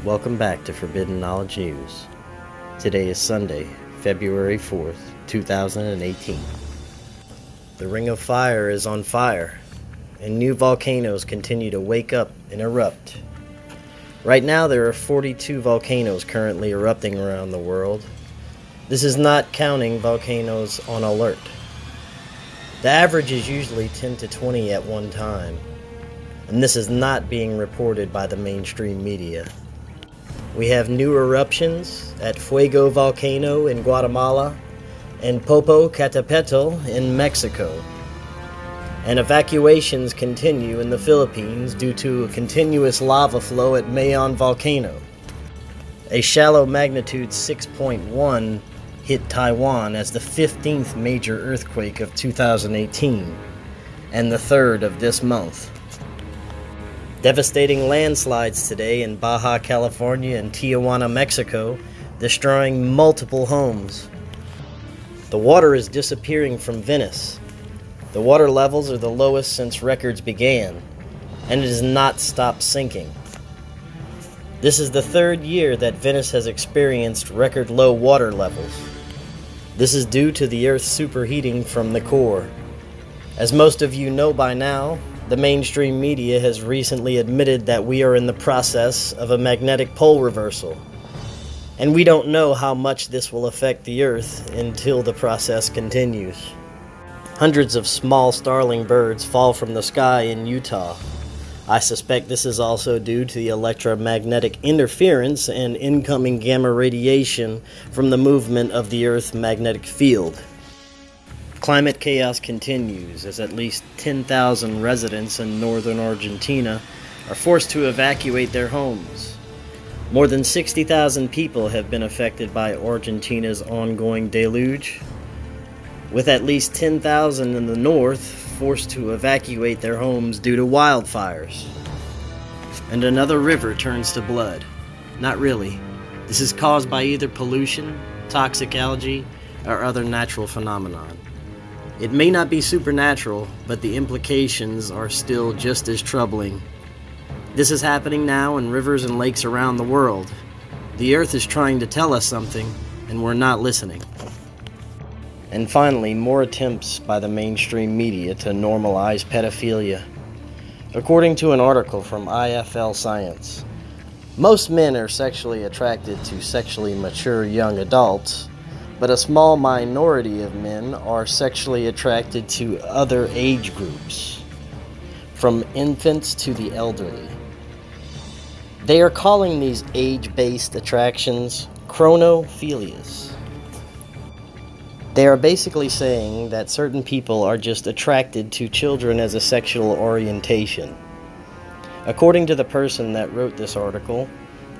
Welcome back to Forbidden Knowledge News. Today is Sunday, February 4th, 2018. The Ring of Fire is on fire, and new volcanoes continue to wake up and erupt. Right now there are 42 volcanoes currently erupting around the world. This is not counting volcanoes on alert. The average is usually 10 to 20 at one time, and this is not being reported by the mainstream media. We have new eruptions at Fuego Volcano in Guatemala and Popocatépetl in Mexico. And evacuations continue in the Philippines due to a continuous lava flow at Mayon Volcano. A shallow magnitude 6.1 hit Taiwan as the 15th major earthquake of 2018 and the 3rd of this month. Devastating landslides today in Baja California and Tijuana, Mexico, destroying multiple homes. The water is disappearing from Venice. The water levels are the lowest since records began, and it has not stopped sinking. This is the 3rd year that Venice has experienced record low water levels. This is due to the Earth superheating from the core. As most of you know by now, the mainstream media has recently admitted that we are in the process of a magnetic pole reversal, and we don't know how much this will affect the Earth until the process continues. Hundreds of small starling birds fall from the sky in Utah. I suspect this is also due to the electromagnetic interference and incoming gamma radiation from the movement of the Earth's magnetic field. Climate chaos continues as at least 10,000 residents in northern Argentina are forced to evacuate their homes. More than 60,000 people have been affected by Argentina's ongoing deluge, with at least 10,000 in the north forced to evacuate their homes due to wildfires. And another river turns to blood. Not really. This is caused by either pollution, toxic algae, or other natural phenomenon. It may not be supernatural, but the implications are still just as troubling. This is happening now in rivers and lakes around the world. The Earth is trying to tell us something, and we're not listening. And finally, more attempts by the mainstream media to normalize pedophilia. According to an article from IFL Science, most men are sexually attracted to sexually mature young adults, but a small minority of men are sexually attracted to other age groups, from infants to the elderly. They are calling these age-based attractions chronophilias. They are basically saying that certain people are just attracted to children as a sexual orientation. According to the person that wrote this article,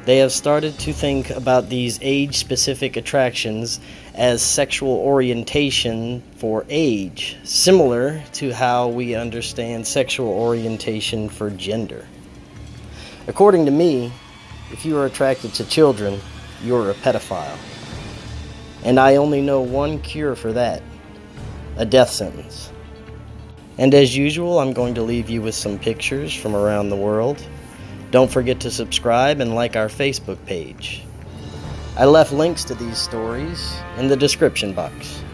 they have started to think about these age-specific attractions as sexual orientation for age, similar to how we understand sexual orientation for gender. According to me, if you are attracted to children, you're a pedophile. And I only know one cure for that: a death sentence. And as usual, I'm going to leave you with some pictures from around the world. Don't forget to subscribe and like our Facebook page. I left links to these stories in the description box.